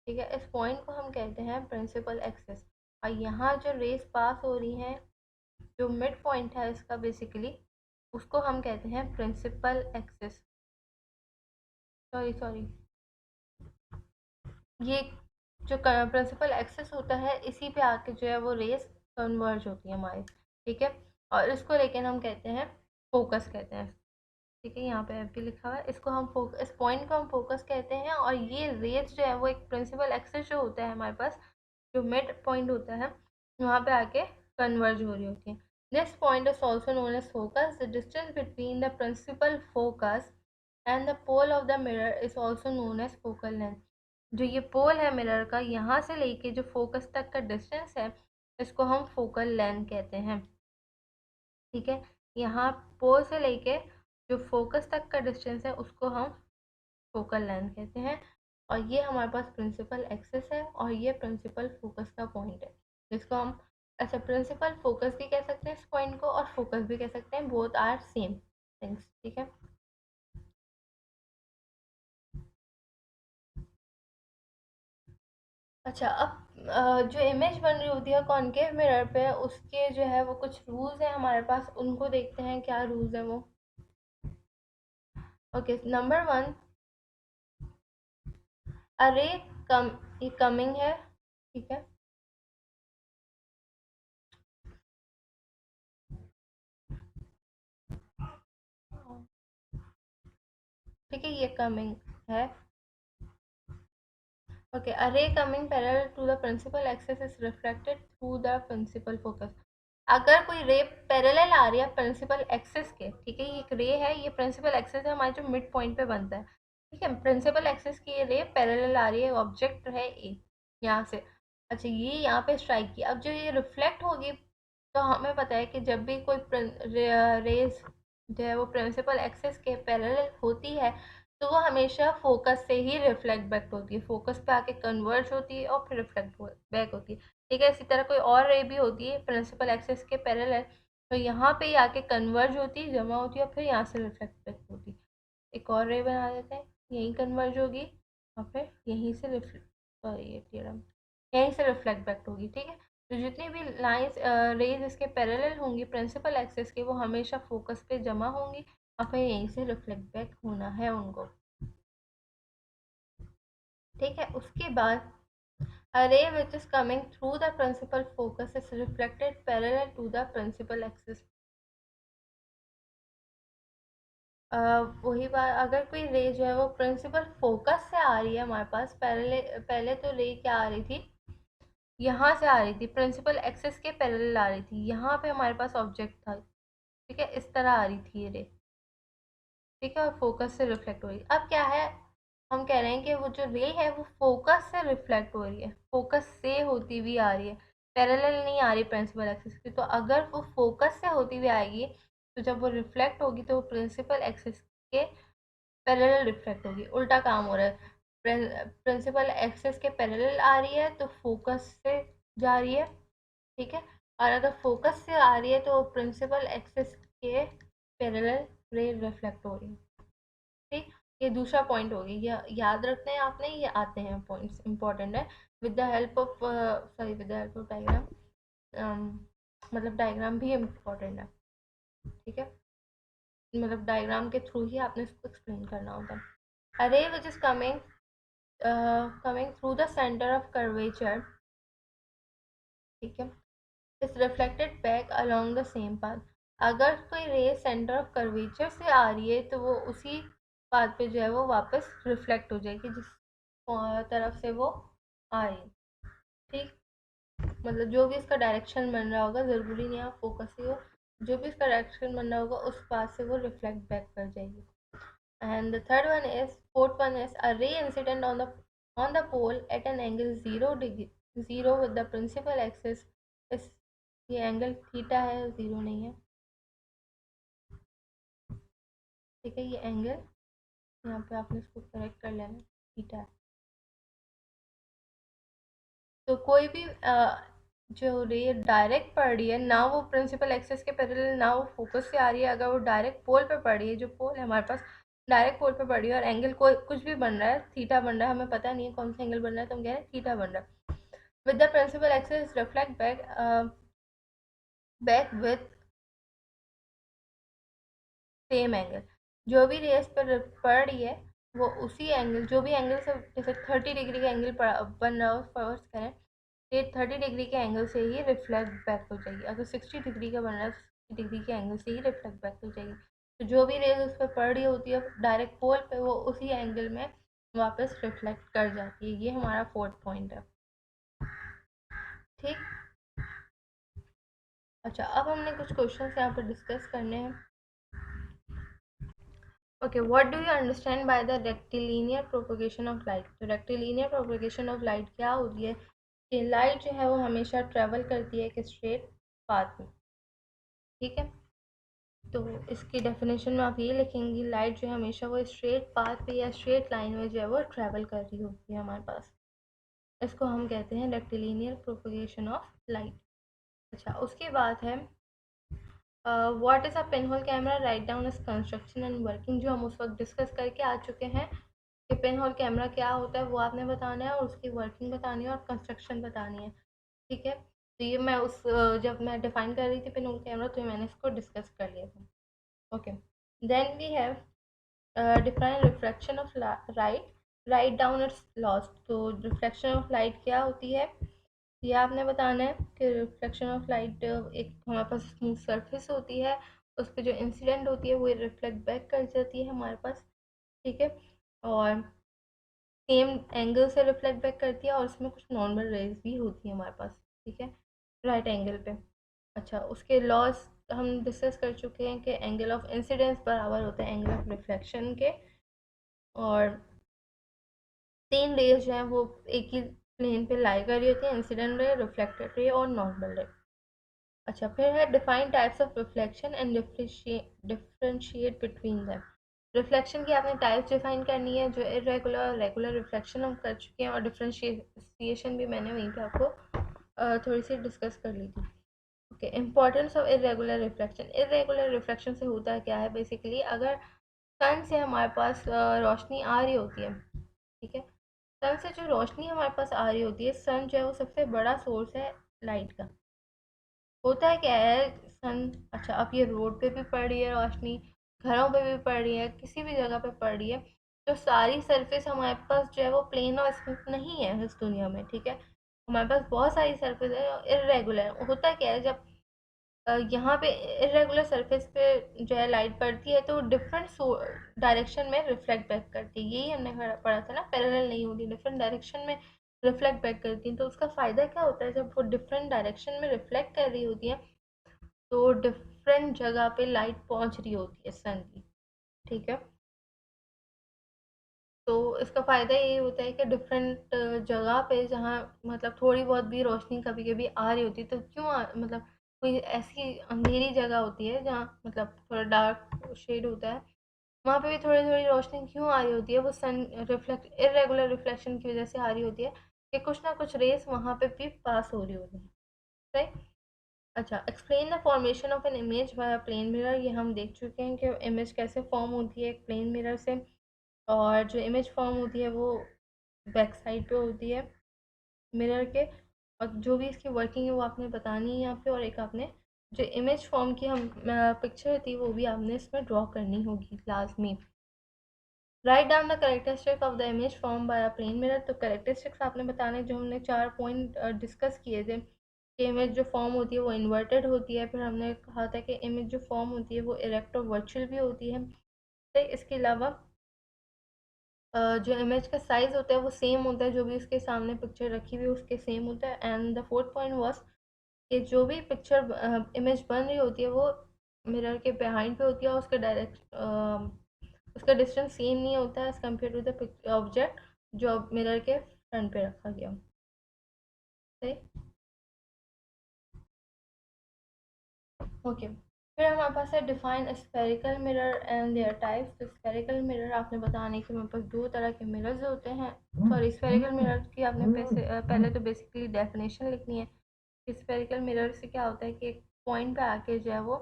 ठीक है, इस पॉइंट को हम कहते हैं प्रिंसिपल एक्सिस। और यहाँ जो रेस पास हो रही हैं, जो मिड पॉइंट है इसका बेसिकली, उसको हम कहते हैं प्रिंसिपल एक्सिस। सॉरी सॉरी, ये जो प्रिंसिपल एक्सिस होता है इसी पे आके जो है वो रेस कन्वर्ज होती है हमारी। ठीक है, और इसको लेकर हम कहते हैं फोकस कहते हैं। ठीक है, यहाँ पे एफ भी लिखा हुआ है, इसको हम फोकस, इस पॉइंट को हम फोकस कहते हैं। और ये रेस जो है वो एक प्रिंसिपल एक्सिस जो होता है हमारे पास, जो मिड पॉइंट होता है, वहाँ पे आके कन्वर्ज हो रही होती है। This point is also known as focus. The distance between the principal focus and the pole of the mirror is also known as focal length. जो ये पोल है मिरर का, यहाँ से लेके जो फोकस तक का डिस्टेंस है, इसको हम फोकल लेंथ कहते हैं। ठीक है, यहाँ पोल से लेके जो फोकस तक का डिस्टेंस है उसको हम फोकल लेंथ कहते हैं। और ये हमारे पास प्रिंसिपल एक्सिस है और ये प्रिंसिपल फोकस का पॉइंट है, जिसको हम अच्छा प्रिंसिपल फोकस भी कह सकते हैं इस पॉइंट को, और फोकस भी कह सकते हैं, बोथ आर सेम थिंग्स। ठीक है, अच्छा अब जो इमेज बन रही होती है कॉनकेव मिरर पे, उसके जो है वो कुछ रूल्स हैं हमारे पास, उनको देखते हैं क्या रूल्स हैं वो। ओके, नंबर वन, अरे कम, ये कमिंग है। ठीक है, ठीक है, ये कमिंग है। Okay, a ray coming parallel to the principal axis is reflected through the principal focus। अगर कोई रे पैरेलल आ रही है प्रिंसिपल एक्सिस के, ठीक है, ये एक रे है, ये प्रिंसिपल एक्सिस है हमारे जो मिड पॉइंट पे बनता है। ठीक है, प्रिंसिपल एक्सिस की ये रे पैरेलल आ रही है, ऑब्जेक्ट है ए यहाँ से। अच्छा, ये यहाँ पे स्ट्राइक की, अब जो ये रिफ्लेक्ट होगी, तो हमें पता है कि जब भी कोई रेज जो है वो प्रिंसिपल एक्सिस के पैरेलल होती है, तो वो हमेशा फोकस से ही रिफ्लेक्ट बैक होती है, फोकस पे आके कन्वर्ज होती है और फिर रिफ्लेक्ट बैक होती है। ठीक है, इसी तरह कोई और रे भी होती है प्रिंसिपल एक्सिस के पैरेलल, तो यहाँ पे ही आके कन्वर्ज होती है, जमा होती है और फिर यहाँ से रिफ्लेक्ट बैक होती है। एक और रे बना देते हैं, यहीं कन्वर्ज होगी और फिर यहीं से रिफ्लेक्ट, सॉरी ये थ्योरम, यहीं से रिफ्लेक्ट बैक होगी। ठीक है, तो जितनी भी लाइंस रेज इसके पैरेलल होंगी प्रिंसिपल एक्सिस के, वो हमेशा फोकस पे जमा होंगी और फिर यहीं से रिफ्लेक्ट बैक होना है उनको। ठीक है, उसके बाद a ray which is coming through the principal focus is reflected parallel to the principal axis। वही बात, अगर कोई रे जो है वो प्रिंसिपल फोकस से आ रही है हमारे पास, पहले पहले तो रे क्या आ रही थी, यहाँ से आ रही थी, प्रिंसिपल एक्सिस के पैरेलल आ रही थी, यहाँ पे हमारे पास ऑब्जेक्ट था। ठीक है, इस तरह आ रही थी ये रे। ठीक है, और फोकस से रिफ्लेक्ट हो रही है। अब क्या है, हम कह रहे हैं कि वो जो रे है वो फोकस से रिफ्लेक्ट हो रही है, फोकस से होती हुई आ रही है, पैरेलल नहीं आ रही प्रिंसिपल एक्सिस की। तो अगर वो फोकस से होती हुई आएगी, तो जब वो रिफ्लेक्ट होगी तो वो प्रिंसिपल एक्सिस के पैरेलल रिफ्लेक्ट होगी। उल्टा काम हो रहा है, प्रिंसिपल एक्सिस के पैरेलल आ रही है तो फोकस से जा रही है। ठीक है, और अगर फोकस से आ रही है तो प्रिंसिपल एक्सिस के पैरेलल रे रिफ्लेक्ट हो रही है। ठीक, ये दूसरा पॉइंट हो गया, ये याद रखते हैं आपने, ये आते हैं पॉइंट्स इंपॉर्टेंट है। With the help of sorry with the help of diagram, मतलब डायग्राम भी इम्पोर्टेंट है। ठीक है, मतलब डायग्राम के थ्रू ही आपने इसको एक्सप्लेन करना होता है। अरे which is coming through the centre of curvature, ठीक है, is reflected back along the same path. अगर कोई रे सेंटर ऑफ कर्वेचर से आ रही है तो वो उसी पाथ पे जो है वो वापस रिफ्लेक्ट हो जाएगी जिस तरफ से वो आ रही है। ठीक, मतलब जो भी इसका डायरेक्शन बन रहा होगा, ज़रूरी नहीं आप फोकस ही हो, जो भी इसका डायरेक्शन बन रहा होगा उस पाथ से वो रिफ्लेक्ट बैक कर जाएगी। And the third one is, fourth one is, a ray incident on the pole at an angle 0 degree 0 with the principal axis is, ये एंगल थीटा है, 0 नहीं है। ठीक है, ये एंगल यहाँ पे आपने इसको करेक्ट कर लेना, थीटा है। तो कोई भी जो रे डायरेक्ट पड़ रही है ना, वो प्रिंसिपल एक्सिस के पैरेलल, ना वो फोकस से आ रही है। अगर वो डायरेक्ट पोल पे पड़ रही है, जो पोल है हमारे पास डायरेक्ट पोल पे पड़ रही है, और एंगल कोई कुछ भी बन रहा है, थीटा बन रहा है, हमें पता नहीं है कौन सा एंगल बन रहा है, तो हम कह रहे हैं थीटा बन रहा है। With the principal axis reflect back with same angle. जो भी रेस पर पड़ रही है, वो उसी एंगल, जो भी एंगल से, जैसे 30 डिग्री का एंगल बन रहा हो, फर्स्ट करें, ये 30 डिग्री के एंगल से ही रिफ्लेक्ट बैक हो जाएगी। अगर 60 डिग्री का बन रहा है, 60 डिग्री के एंगल से ही रिफ्लेक्ट बैक हो जाएगी। तो जो भी रेज उस पर पड़ रही होती है डायरेक्ट पोल पे, वो उसी एंगल में वापस रिफ्लेक्ट कर जाती है। ये हमारा फोर्थ पॉइंट है। ठीक। अच्छा, अब हमने कुछ क्वेश्चन यहाँ पर डिस्कस करने हैं। Okay, what do you understand by the rectilinear propagation of light? तो रेक्टिलिनियर प्रोपगेशन ऑफ लाइट क्या होती है कि लाइट जो है वो हमेशा ट्रेवल करती है एक स्ट्रेट पाथ में। ठीक है, तो इसकी डेफिनेशन में आप ये लिखेंगी, लाइट जो है हमेशा वो स्ट्रेट पाथ पे या स्ट्रेट लाइन में जो है वो ट्रेवल कर रही होती है हमारे पास। इसको हम कहते हैं रेक्टिलिनियर प्रोपगेशन ऑफ लाइट। अच्छा, उसके बाद है what is a pinhole camera, write down is construction and working, जो हम उस वक्त डिस्कस करके आ चुके हैं कि पिन होल कैमरा क्या होता है, वो आपने बताना है, और उसकी वर्किंग बतानी है और कंस्ट्रक्शन बतानी है। ठीक है, तो ये मैं जब मैं डिफाइन कर रही थी पिन होल कैमरा, तो मैंने इसको डिस्कस कर लिया था। Okay, then we have define refraction of light, write down its laws. तो रिफ्लेक्शन ऑफ लाइट क्या होती है, ये आपने बताना है कि रिफ्लेक्शन ऑफ लाइट एक हमारे पास स्मूथ सरफेस होती है, उस पर जो इंसिडेंट होती है वो रिफ्लेक्ट बैक कर जाती है हमारे पास। ठीक है, और सेम एंगल से रिफ्लेक्ट बैक करती है, और उसमें कुछ नॉर्मल रेज भी होती है हमारे पास। ठीक है, राइट एंगल पे। अच्छा, उसके लॉस हम डिस्कस कर चुके हैं कि एंगल ऑफ इंसिडेंस बराबर होता है एंगल ऑफ रिफ्लेक्शन के, और तीन रेज जो हैं वो एक ही प्लेन पे लाई कर रही होती है, इंसिडेंट रे, रिफ्लेक्टेड रे और नॉर्मल रे। अच्छा, फिर है define types of reflection and differentiate between them. Reflection की आपने टाइप्स डिफाइन करनी है, जो इरेगुलर और रेगुलर रिफ्लेक्शन हम कर चुके हैं, और डिफरेंशिएशन भी मैंने वहीं पे आपको थोड़ी सी डिस्कस कर ली थी। Okay, importance of irregular reflection. Irregular reflection से होता क्या है बेसिकली, अगर सन से हमारे पास रोशनी आ रही होती है, ठीक है, सन से जो रोशनी हमारे पास आ रही होती है, सन जो है वो सबसे बड़ा सोर्स है लाइट का। होता है क्या है, सन, अच्छा, अब ये रोड पे भी पड़ रही है रोशनी, घरों पे भी पड़ रही है, किसी भी जगह पे पड़ रही है, तो सारी सरफेस हमारे पास जो है वो प्लेन और स्मूथ नहीं है इस दुनिया में। ठीक है, हमारे पास बहुत सारी सरफेस है इरेगुलर। होता क्या है, जब यहाँ पे इरेगुलर सरफेस पे जो है लाइट पड़ती है, तो डिफरेंट डायरेक्शन में रिफ्लेक्ट बैक करती है। यही हमने पढ़ा था ना, पैरेलल नहीं होती, डिफरेंट डायरेक्शन में रिफ्लेक्ट बैक करती है। तो उसका फ़ायदा क्या होता है, जब वो डिफरेंट डायरेक्शन में रिफ्लेक्ट कर रही होती है, तो डिफरेंट जगह पे लाइट पहुंच रही होती है सन की। ठीक है, तो इसका फ़ायदा ये होता है कि डिफरेंट जगह पे जहाँ मतलब थोड़ी बहुत भी रोशनी कभी कभी आ रही होती है, तो मतलब कोई ऐसी अंधेरी जगह होती है जहाँ मतलब थोड़ा डार्क शेड होता है, वहाँ पे भी थोड़ी थोड़ी रोशनी क्यों आ रही होती है, वो सन रिफ्लेक्ट इरेगुलर रिफ्लेक्शन की वजह से आ रही होती है, कि कुछ ना कुछ रेस वहाँ पे भी पास हो रही होती है। सही। अच्छा, explain the formation of an image by plane mirror. ये हम देख चुके हैं कि इमेज कैसे फॉर्म होती है एक प्लेन मिरर से, और जो इमेज फॉर्म होती है वो बैक साइड पे होती है मिरर के, और जो भी इसकी वर्किंग है वो आपने बतानी है यहाँ पे, और एक आपने जो इमेज फॉर्म की हम पिक्चर थी वो भी आपने इसमें ड्रॉ करनी होगी लाजमी। Write down the characteristic of the image form by a plane mirror. तो करेक्टरिस्टिक्स आपने बताने, जो हमने 4 पॉइंट डिस्कस किए थे कि इमेज जो फॉर्म होती है वो इन्वर्टेड होती है, फिर हमने कहा था कि इमेज जो फॉर्म होती है वो इरेक्ट और वर्चुअल भी होती है। तो इसके अलावा जो इमेज का साइज होता है वो सेम होता है, जो भी उसके सामने पिक्चर रखी हुई है उसके सेम होता है। And the fourth point was कि जो भी पिक्चर इमेज बन रही होती है वो मिरर के बिहाइंड पे होती है, और उसका उसका डिस्टेंस सेम नहीं होता है as compare to the object जो मिरर के फ्रंट पे रखा गया हो। सही। ओके, फिर हमारे पास है define spherical mirror and there types. तो स्फेरिकल मिरर आपने बताने कि हमारे पास दो तरह के मिरर्स होते हैं। सॉरी, स्फेरिकल मिरर की आपने पहले तो बेसिकली डेफिनेशन लिखनी है। स्फेरिकल मिरर से क्या होता है कि एक पॉइंट पे आके जो है वो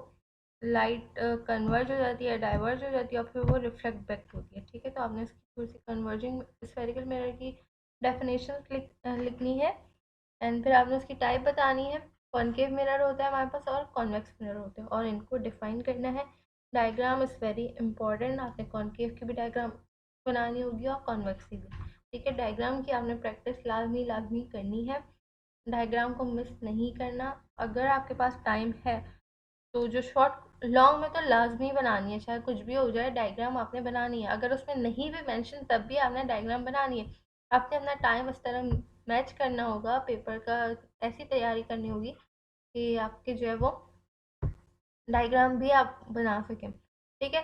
लाइट कन्वर्ज हो जाती है, डाइवर्ज हो जाती है और फिर वो रिफ्लेक्ट बैक होती है। ठीक है, तो आपने इसकी थोड़ी सी कन्वर्जिंग स्फेरिकल मिरर की डेफिनेशन लिखनी है एंड फिर आपने उसकी टाइप बतानी है। कॉनकेव मिरर होता है हमारे पास और कॉन्वेक्स मिरर होते हैं और इनको डिफाइन करना है। डायग्राम इज़ वेरी इंपॉर्टेंट, आपने कॉनकेव की भी डायग्राम बनानी होगी और कॉन्वेक्स की भी। ठीक है, डायग्राम की आपने प्रैक्टिस लाजमी लाजमी करनी है, डायग्राम को मिस नहीं करना। अगर आपके पास टाइम है तो जो शॉर्ट लॉन्ग में तो लाजमी बनानी है, चाहे कुछ भी हो जाए डायग्राम आपने बनानी है। अगर उसमें नहीं भी मेंशन तब भी आपने डायग्राम बनानी है। आपने अपना टाइम इस तरह मैच करना होगा, पेपर का ऐसी तैयारी करनी होगी कि आपके जो है वो डायग्राम भी आप बना सकें। ठीक है,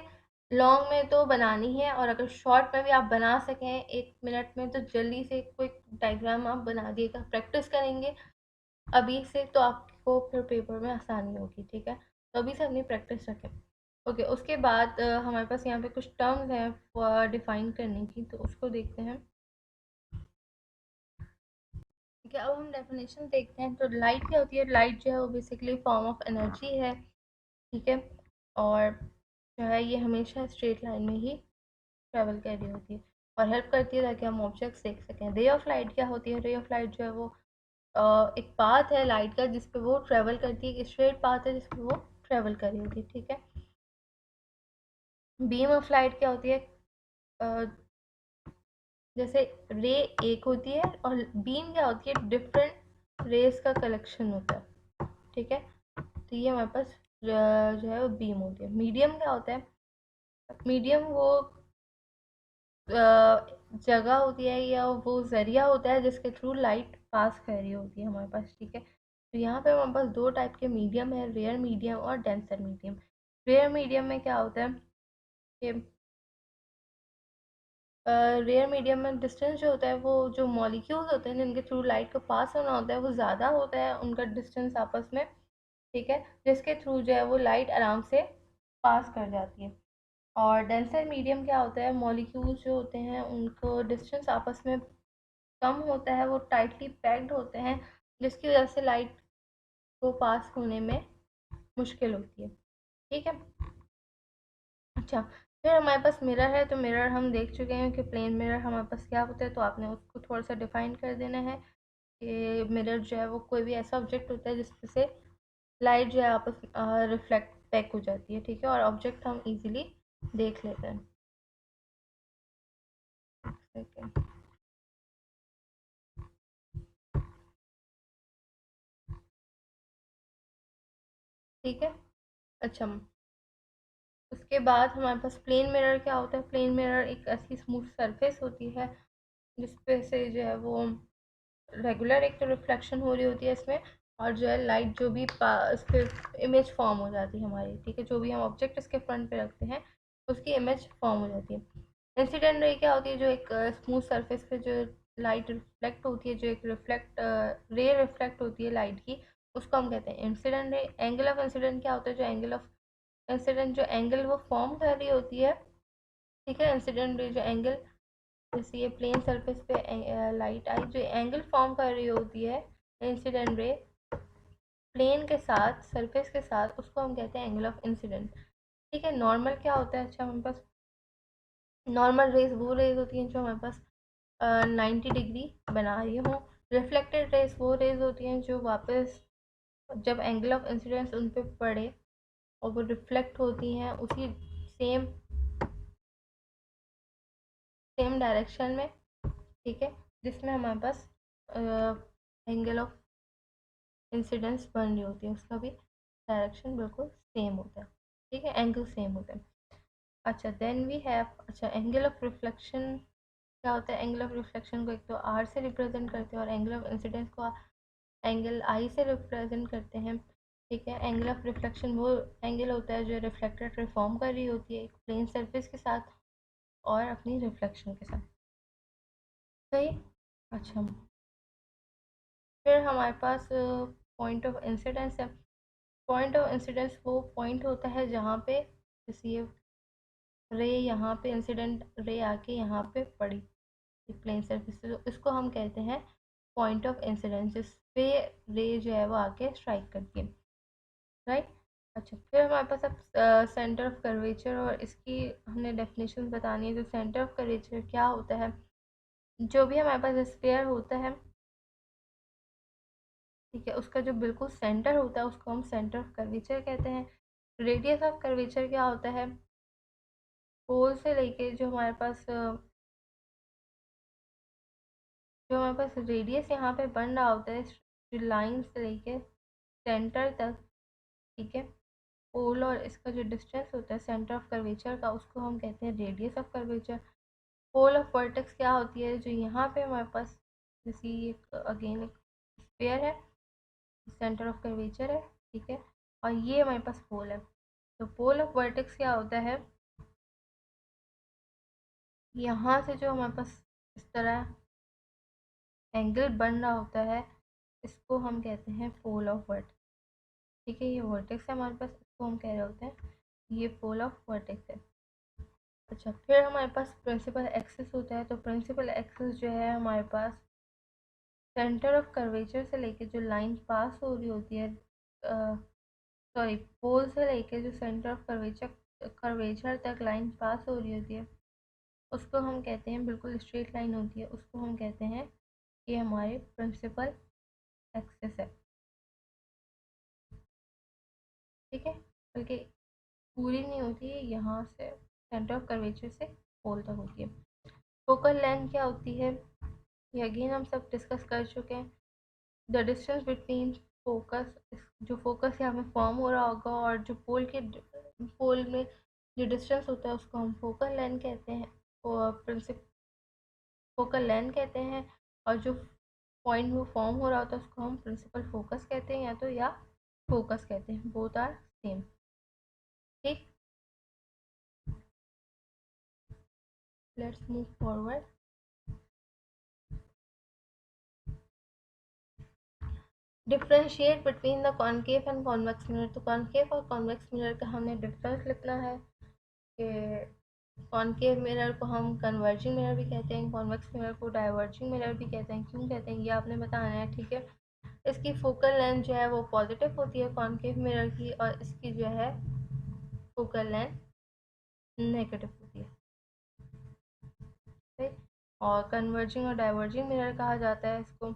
लॉन्ग में तो बनानी है और अगर शॉर्ट में भी आप बना सकें 1 मिनट में तो जल्दी से कोई डायग्राम आप बना दिएगा। प्रैक्टिस करेंगे अभी से तो आपको फिर पेपर में आसानी होगी। ठीक है, तो अभी से अपनी प्रैक्टिस रखें। ओके, उसके बाद हमारे पास यहाँ पे कुछ टर्म्स हैं डिफाइन करने की, तो उसको देखते हैं। ठीक है, अब हम डेफिनेशन देखते हैं। तो लाइट क्या होती है? लाइट जो है वो बेसिकली फॉर्म ऑफ एनर्जी है। ठीक है, और जो है ये हमेशा स्ट्रेट लाइन में ही ट्रैवल कर रही होती है और हेल्प करती है ताकि हम ऑब्जेक्ट्स देख सकें। रे ऑफ लाइट क्या होती है? रे ऑफ लाइट जो है वो एक पाथ है लाइट का जिस पे वो ट्रैवल करती है, एक स्ट्रेट पाथ है जिस पे वो ट्रैवल कर रही होती है। ठीक है, बीम ऑफ लाइट क्या होती है? अ, जैसे रे एक होती है और बीम क्या होती है? डिफरेंट रेज का कलेक्शन होता है। ठीक है, तो ये हमारे पास जो है वो बीम होती है। मीडियम क्या होता है? मीडियम वो जगह होती है या वो ज़रिया होता है जिसके थ्रू लाइट पास कर रही होती है हमारे पास। ठीक है, तो यहाँ पे हमारे पास दो टाइप के मीडियम है, रेयर मीडियम और डेंसर मीडियम। रेयर मीडियम में क्या होता है कि रेयर मीडियम में डिस्टेंस जो होता है वो जो मॉलिक्यूल्स होते हैं जिनके थ्रू लाइट को पास होना होता है वो ज़्यादा होता है उनका डिस्टेंस आपस में। ठीक है, जिसके थ्रू जो है वो लाइट आराम से पास कर जाती है। और डेंसर मीडियम क्या होता है? मॉलिक्यूल्स जो होते हैं उनको डिस्टेंस आपस में कम होता है, वो टाइटली पैक्ड होते हैं जिसकी वजह से लाइट को पास होने में मुश्किल होती है। ठीक है, अच्छा, फिर हमारे पास मिरर है। तो मिरर हम देख चुके हैं कि प्लेन मिरर हमारे पास क्या होता है, तो आपने उसको थोड़ा सा डिफाइन कर देना है कि मिरर जो है वो कोई भी ऐसा ऑब्जेक्ट होता है जिससे से लाइट जो है आपस रिफ्लेक्ट बैक हो जाती है। ठीक है, और ऑब्जेक्ट हम इजीली देख लेते हैं। सेकेंड, ठीक है, अच्छा, उसके बाद हमारे पास प्लेन मिरर क्या होता है? प्लेन मिरर एक ऐसी स्मूथ सरफेस होती है जिस पे से जो है वो रेगुलर एक तो रिफ्लेक्शन हो रही होती है इसमें और जो है लाइट जो भी इस पे इमेज फॉर्म हो जाती है हमारी। ठीक है, जो भी हम ऑब्जेक्ट इसके फ्रंट पे रखते हैं उसकी इमेज फॉर्म हो जाती है। इंसिडेंट रे क्या होती है? जो एक स्मूथ सरफेस पे जो लाइट रिफ्लेक्ट होती है, जो एक रे रिफ्लेक्ट होती है लाइट की, उसको हम कहते हैं incident ray. Angle of incident क्या होता है? जो एंगल ऑफ इंसिडेंट जो एंगल वो फॉर्म कर रही होती है। ठीक है, इंसिडेंट रे जो एंगल, जैसे ये प्लेन सरफेस पे लाइट आई, जो एंगल फॉर्म कर रही होती है इंसिडेंट रे प्लेन के साथ, सरफेस के साथ, उसको हम कहते हैं एंगल ऑफ इंसिडेंट। ठीक है, नॉर्मल क्या होता है? अच्छा, हमारे पास नॉर्मल रेज वो रेज होती हैं जो हमारे पास 90 डिग्री बना रही हों। रिफ्लेक्टेड रेज वो रेज होती हैं जो वापस जब एंगल ऑफ इंसिडेंस उन पे पड़े और वो रिफ्लेक्ट होती हैं उसी सेम सेम डायरेक्शन में। ठीक है, जिसमें हमारे पास एंगल ऑफ इंसिडेंस बन रही होती है, उसका भी डायरेक्शन बिल्कुल सेम होता है। ठीक है, एंगल सेम होता है। अच्छा, देन वी हैव, अच्छा, एंगल ऑफ रिफ्लेक्शन क्या होता है? एंगल ऑफ रिफ्लेक्शन को एक तो आर से रिप्रेजेंट करते हैं और एंगल ऑफ इंसिडेंस को एंगल आई से रिप्रेजेंट करते हैं। ठीक है, एंगल ऑफ रिफ्लेक्शन वो एंगल होता है जो रिफ्लेक्टेड रिफॉर्म कर रही होती है एक प्लेन सरफेस के साथ और अपनी रिफ्लेक्शन के साथ। सही, अच्छा, फिर हमारे पास पॉइंट ऑफ इंसिडेंस है। पॉइंट ऑफ इंसिडेंस वो पॉइंट होता है जहाँ पे जैसे ये रे यहाँ पे इंसिडेंट रे आके यहाँ पे पड़ी प्लेन सरफेस से, तो इसको हम कहते हैं पॉइंट ऑफ इंसिडेंस जिस पे रे जो है वो आके स्ट्राइक करती है, राइट। अच्छा, फिर हमारे पास अब सेंटर ऑफ कर्वेचर, और इसकी हमने डेफिनेशन बतानी है। जो सेंटर ऑफ कर्वेचर क्या होता है, जो भी हमारे पास स्फीयर होता है, ठीक है, उसका जो बिल्कुल सेंटर होता है उसको हम सेंटर ऑफ कर्वेचर कहते हैं। रेडियस ऑफ कर्वेचर क्या होता है, पोल से लेके जो हमारे पास रेडियस यहाँ पे बन रहा होता है लाइन से लेके सेंटर तक, ठीक है, पोल और इसका जो डिस्टेंस होता है सेंटर ऑफ कर्वेचर का, उसको हम कहते हैं radius of curvature. Pole of vertex क्या होती है, जो यहाँ पे हमारे पास जैसे एक अगेन एक स्फीयर है, सेंटर ऑफ कर्वेचर है, ठीक है, और ये हमारे पास पोल है। तो पोल ऑफ वर्टेक्स क्या होता है, यहाँ से जो हमारे पास इस तरह एंगल बन रहा होता है, इसको हम कहते हैं पोल ऑफ वर्टेक्स, ठीक है। ये वर्टेक्स है हमारे पास, इसको हम कह रहे होते हैं ये पोल ऑफ वर्टेक्स है। अच्छा, फिर हमारे पास प्रिंसिपल एक्सिस होता है। तो प्रिंसिपल एक्सिस जो है हमारे पास सेंटर ऑफ कर्वेचर से लेके जो लाइन पास हो रही होती है, सॉरी, पोल से लेके जो सेंटर ऑफ कर्वेचर कर्वेचर तक लाइन पास हो रही होती है, उसको हम कहते हैं, बिल्कुल स्ट्रेट लाइन होती है, उसको हम कहते हैं ये हमारे प्रिंसिपल एक्सिस है, ठीक है। बल्कि पूरी नहीं होती है, यहाँ से सेंटर ऑफ कर्वेचर से पोल तक होती है। फोकल लेंथ क्या होती है, ये अगेन हम सब डिस्कस कर चुके हैं। द डिस्टेंस बिटवीन फोकस, जो फोकस यहाँ में फॉर्म हो रहा होगा और जो पोल में जो डिस्टेंस होता है उसको हम फोकल लेंथ कहते हैं, और प्रिंसिप फोकल लेंथ कहते हैं। और जो पॉइंट वो फॉर्म हो रहा होता है उसको हम प्रिंसिपल फोकस कहते हैं, या फोकस कहते हैं, बोथ आर सेम, ठीक। Let's move forward. Differentiate between the concave and convex mirror. तो कॉनकेव और कॉन्वेक्स मिरर का हमने डिफरेंस लिखना है कि कॉनकेव मिरर को हम कन्वर्जिंग मिरर भी कहते हैं, कॉन्वेक्स मिरर को डाइवर्जिंग मिरर भी कहते हैं। क्यों कहते हैं ये आपने बताना है, ठीक है। इसकी फोकल लेंथ जो है वो पॉजिटिव होती है कॉनकेव मिरर की, और इसकी जो है फोकल लेंथ नेगेटिव होती है, ठीक। और कन्वर्जिंग और डाइवर्जिंग मिरर कहा जाता है इसको।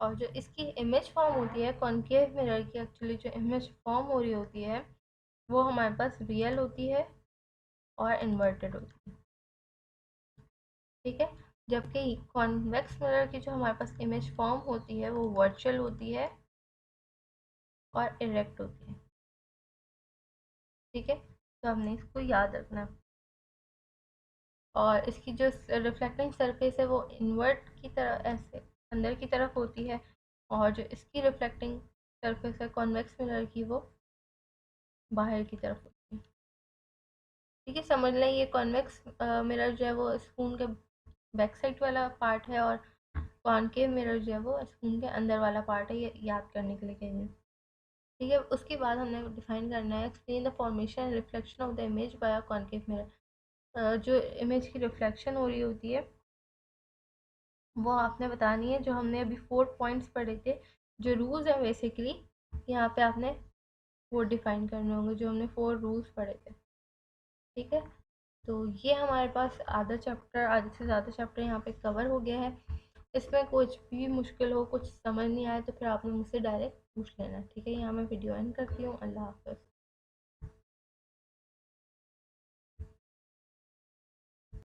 और जो इसकी इमेज फॉर्म होती है कॉनकेव मिरर की, एक्चुअली जो इमेज फॉर्म हो रही होती है वो हमारे पास रियल होती है और इन्वर्टेड होती है, ठीक है। जबकि कॉन्वेक्स मिरर की जो हमारे पास इमेज फॉर्म होती है वो वर्चुअल होती है और इरेक्ट होती है, ठीक है। तो हमने इसको याद रखना है। और इसकी जो रिफ्लेक्टिंग सरफेस है वो इन्वर्ट की तरह ऐसे अंदर की तरफ होती है, और जो इसकी रिफ्लेक्टिंग सरफेस है कॉन्वेक्स मिरर की वो बाहर की तरफ होती है, ठीक है। समझ लें ये कॉन्वेक्स मिरर जो है वो स्पून के बैक साइड वाला पार्ट है, और कॉनकेव मिरर जो है वो स्पून के अंदर वाला पार्ट है, ये याद करने के लिए कह रही हूँ, ठीक है। उसके बाद हमने डिफाइन करना है explain the formation and reflection of the image by concave mirror. जो इमेज की रिफ्लेक्शन हो रही होती है वो आपने बतानी है, जो हमने अभी 4 पॉइंट्स पढ़े थे, जो रूल्स है बेसिकली यहाँ पे आपने वो डिफाइन करने होंगे, जो हमने 4 रूल्स पढ़े थे, ठीक है। तो ये हमारे पास आधे से ज़्यादा चैप्टर यहाँ पे कवर हो गया है। इसमें कुछ भी मुश्किल हो, कुछ समझ नहीं आए, तो फिर आपने मुझसे डायरेक्ट पूछ लेना, ठीक है। यहाँ मैं वीडियो एंड करती हूँ। अल्लाह हाफ़िज़।